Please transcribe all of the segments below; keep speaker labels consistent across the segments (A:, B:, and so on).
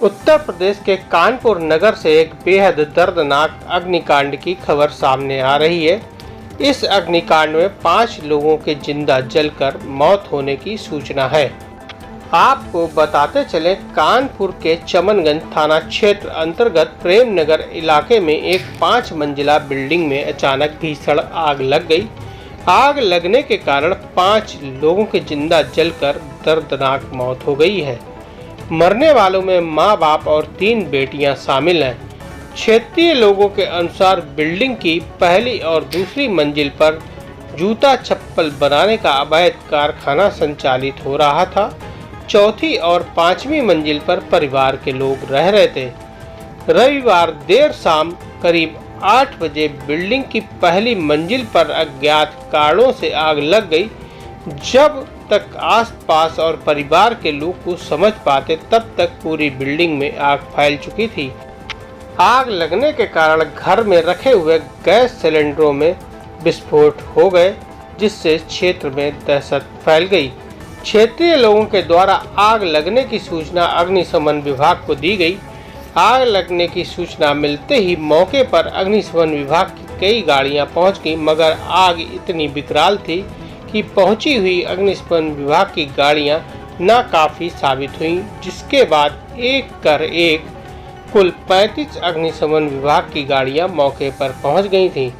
A: उत्तर प्रदेश के कानपुर नगर से एक बेहद दर्दनाक अग्निकांड की खबर सामने आ रही है। इस अग्निकांड में 5 लोगों के जिंदा जलकर मौत होने की सूचना है। आपको बताते चले, कानपुर के चमनगंज थाना क्षेत्र अंतर्गत प्रेम नगर इलाके में एक 5 मंजिला बिल्डिंग में अचानक भीषण आग लग गई। आग लगने के कारण 5 लोगों के जिंदा जलकर दर्दनाक मौत हो गई है। मरने वालों में मां बाप और 3 बेटियां शामिल हैं। क्षेत्रीय लोगों के अनुसार बिल्डिंग की पहली और दूसरी मंजिल पर जूता चप्पल बनाने का अवैध कारखाना संचालित हो रहा था। चौथी और 5वीं मंजिल पर परिवार के लोग रह रहे थे। रविवार देर शाम करीब 8 बजे बिल्डिंग की पहली मंजिल पर अज्ञात कारणों से आग लग गई। जब तक आसपास और परिवार के लोग कुछ समझ पाते, तब तक पूरी बिल्डिंग में आग फैल चुकी थी। आग लगने के कारण घर में रखे हुए गैस सिलेंडरों में विस्फोट हो गए, जिससे क्षेत्र में दहशत फैल गई। क्षेत्रीय लोगों के द्वारा आग लगने की सूचना अग्निशमन विभाग को दी गई। आग लगने की सूचना मिलते ही मौके पर अग्निशमन विभाग की कई गाड़ियां पहुंच गई, मगर आग इतनी विकराल थी कि पहुंची हुई अग्निशमन विभाग की गाड़ियां नाकाफी साबित हुईं, जिसके बाद एक कर एक कुल 35 अग्निशमन विभाग की गाड़ियां मौके पर पहुंच गई थीं।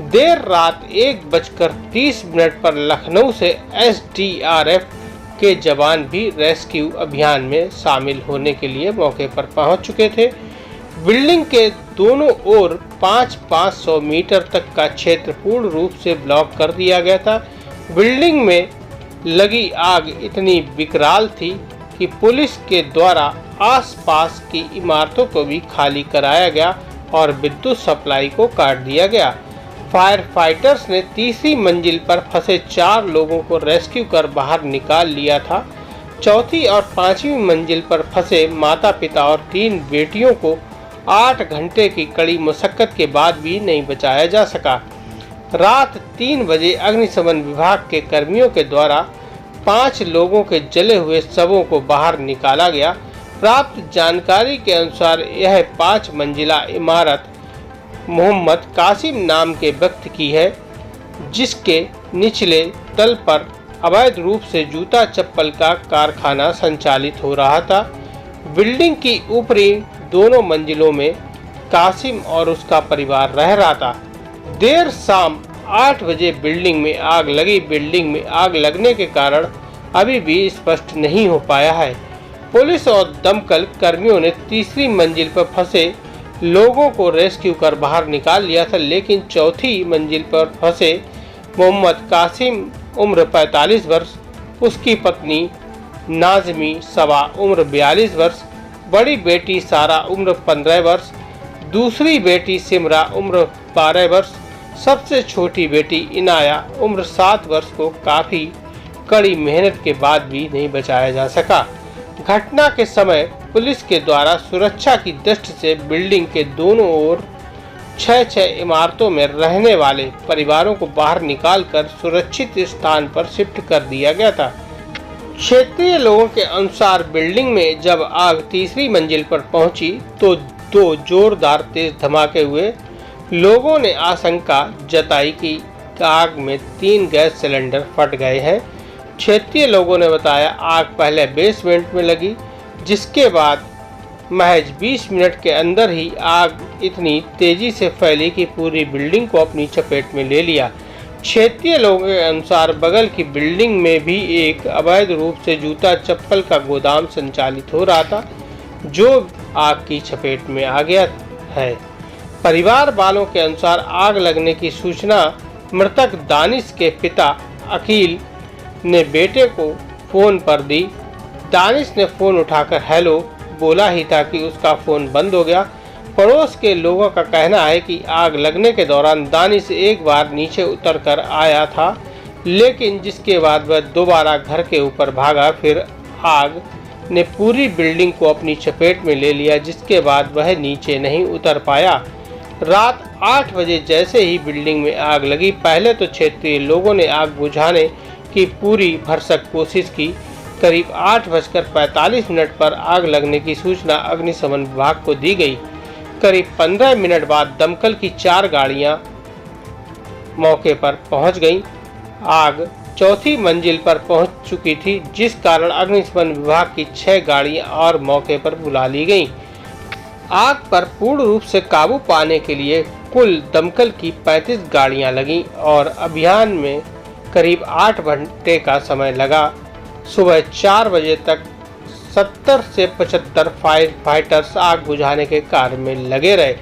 A: देर रात 1:30 पर लखनऊ से एसडीआरएफ के जवान भी रेस्क्यू अभियान में शामिल होने के लिए मौके पर पहुंच चुके थे। बिल्डिंग के दोनों ओर 500 मीटर तक का क्षेत्र पूर्ण रूप से ब्लॉक कर दिया गया था। बिल्डिंग में लगी आग इतनी विकराल थी कि पुलिस के द्वारा आसपास की इमारतों को भी खाली कराया गया और विद्युत सप्लाई को काट दिया गया। फायर फाइटर्स ने तीसरी मंजिल पर फंसे 4 लोगों को रेस्क्यू कर बाहर निकाल लिया था। चौथी और 5वीं मंजिल पर फंसे माता पिता और 3 बेटियों को 8 घंटे की कड़ी मशक्कत के बाद भी नहीं बचाया जा सका। रात 3 बजे अग्निशमन विभाग के कर्मियों के द्वारा 5 लोगों के जले हुए शवों को बाहर निकाला गया। प्राप्त जानकारी के अनुसार यह 5 मंजिला इमारत मोहम्मद कासिम नाम के व्यक्ति की है, जिसके निचले तल पर अवैध रूप से जूता चप्पल का कारखाना संचालित हो रहा था। बिल्डिंग की ऊपरी दोनों मंजिलों में कासिम और उसका परिवार रह रहा था। देर शाम 8 बजे बिल्डिंग में आग लगी। बिल्डिंग में आग लगने के कारण अभी भी स्पष्ट नहीं हो पाया है। पुलिस और दमकल कर्मियों ने तीसरी मंजिल पर फंसे लोगों को रेस्क्यू कर बाहर निकाल लिया था, लेकिन चौथी मंजिल पर फंसे मोहम्मद कासिम उम्र 45 वर्ष, उसकी पत्नी नाजमी सवा उम्र 42 वर्ष, बड़ी बेटी सारा उम्र 15 वर्ष, दूसरी बेटी सिमरा उम्र 12 वर्ष, सबसे छोटी बेटी इनाया उम्र 7 वर्ष को काफ़ी कड़ी मेहनत के बाद भी नहीं बचाया जा सका। घटना के समय पुलिस के द्वारा सुरक्षा की दृष्टि से बिल्डिंग के दोनों ओर 6 इमारतों में रहने वाले परिवारों को बाहर निकालकर सुरक्षित स्थान पर शिफ्ट कर दिया गया था। क्षेत्रीय लोगों के अनुसार बिल्डिंग में जब आग तीसरी मंजिल पर पहुंची तो 2 जोरदार तेज धमाके हुए। लोगों ने आशंका जताई कि आग में 3 गैस सिलेंडर फट गए हैं। क्षेत्रीय लोगों ने बताया आग पहले बेसमेंट में लगी, जिसके बाद महज 20 मिनट के अंदर ही आग इतनी तेजी से फैली कि पूरी बिल्डिंग को अपनी चपेट में ले लिया। क्षेत्रीय लोगों के अनुसार बगल की बिल्डिंग में भी एक अवैध रूप से जूता चप्पल का गोदाम संचालित हो रहा था, जो आग की चपेट में आ गया है। परिवार वालों के अनुसार आग लगने की सूचना मृतक दानिश के पिता अकील ने बेटे को फ़ोन पर दी। दानिश ने फ़ोन उठाकर हेलो बोला ही था कि उसका फ़ोन बंद हो गया। पड़ोस के लोगों का कहना है कि आग लगने के दौरान दानिश एक बार नीचे उतरकर आया था, लेकिन जिसके बाद वह दोबारा घर के ऊपर भागा। फिर आग ने पूरी बिल्डिंग को अपनी चपेट में ले लिया, जिसके बाद वह नीचे नहीं उतर पाया। रात 8 बजे जैसे ही बिल्डिंग में आग लगी, पहले तो क्षेत्रीय लोगों ने आग बुझाने की पूरी भरसक कोशिश की। करीब 8:45 पर आग लगने की सूचना अग्निशमन विभाग को दी गई। करीब 15 मिनट बाद दमकल की 4 गाड़ियां मौके पर पहुंच गईं। आग चौथी मंजिल पर पहुंच चुकी थी, जिस कारण अग्निशमन विभाग की 6 गाड़ियां और मौके पर बुला ली गईं। आग पर पूर्ण रूप से काबू पाने के लिए कुल दमकल की 35 गाड़ियां लगीं और अभियान में करीब 8 घंटे का समय लगा। सुबह 4 बजे तक 70 से 75 फायर फाइटर्स आग बुझाने के कार्य में लगे रहे।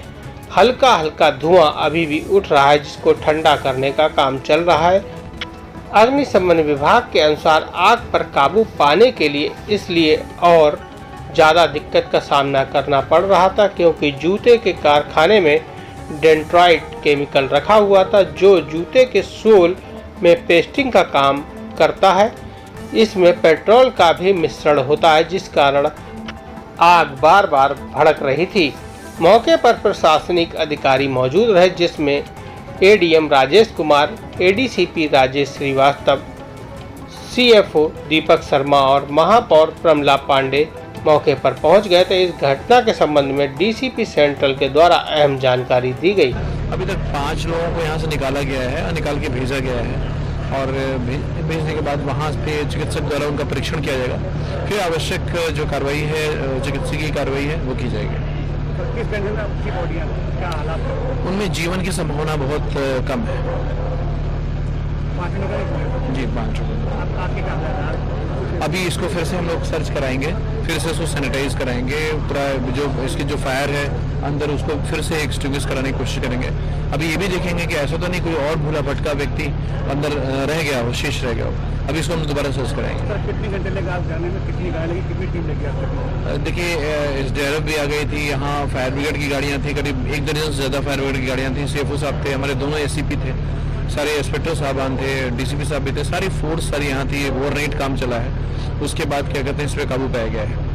A: हल्का हल्का धुआं अभी भी उठ रहा है, जिसको ठंडा करने का काम चल रहा है। अग्निशमन विभाग के अनुसार आग पर काबू पाने के लिए इसलिए और ज़्यादा दिक्कत का सामना करना पड़ रहा था, क्योंकि जूते के कारखाने में डेंड्राइट केमिकल रखा हुआ था, जो जूते के सोल में पेस्टिंग का काम करता है। इसमें पेट्रोल का भी मिश्रण होता है, जिस कारण आग बार बार भड़क रही थी। मौके पर प्रशासनिक अधिकारी मौजूद रहे, जिसमें ADM Rajesh Kumar, ADCP Rajesh Srivastava, CFO Deepak Sharma और महापौर प्रमला पांडे मौके पर पहुंच गए थे। इस घटना के संबंध में डीसीपी सेंट्रल के द्वारा अहम जानकारी दी गई।
B: अभी तक 5 लोगों को यहाँ से निकाला गया है, निकाल के भेजा गया है और भेजने के बाद वहाँ पे चिकित्सक द्वारा उनका परीक्षण किया जाएगा। फिर आवश्यक जो कार्रवाई है, चिकित्सकीय कार्रवाई है, वो की जाएगी।
C: किस कंडीशन में आपकी बॉडी है, क्या हालात?
B: उनमें जीवन की संभावना बहुत कम है।
C: 5 लोग
B: जी 5 लोग।
C: आपके क्या
B: अभी इसको फिर से हम लोग सर्च कराएंगे, फिर से इसको सैनिटाइज कराएंगे, पूरा जो इसकी जो फायर है अंदर उसको फिर से एक्सटिंग्विश कराने की कोशिश करेंगे। अभी ये भी देखेंगे कि ऐसा तो नहीं कोई और भूला भटका व्यक्ति अंदर रह गया हो, शेष रह गया हो। अभी इसको हम दोबारा सर्च कराएंगे।
C: सर कितने घंटे लगे आप जाने में, कितनी गाड़ी लगी, कितनी टीम लगी आपको?
B: देखिए एसडीआरएफ भी आ गई थी, यहाँ फायर ब्रिगेड की गाड़ियाँ थी, करीब 1 दर्जन से ज़्यादा फायर ब्रिगेड की गाड़ियाँ थी। सीएफओ साहब थे, हमारे दोनों एससीपी थे, सारे इंस्पेक्टर साहबान थे, डीसीपी साहब भी थे, सारी फोर्स सारी यहाँ थी। ओवरनाइट काम चला है, उसके बाद क्या कहते हैं इस पर काबू पाया गया है।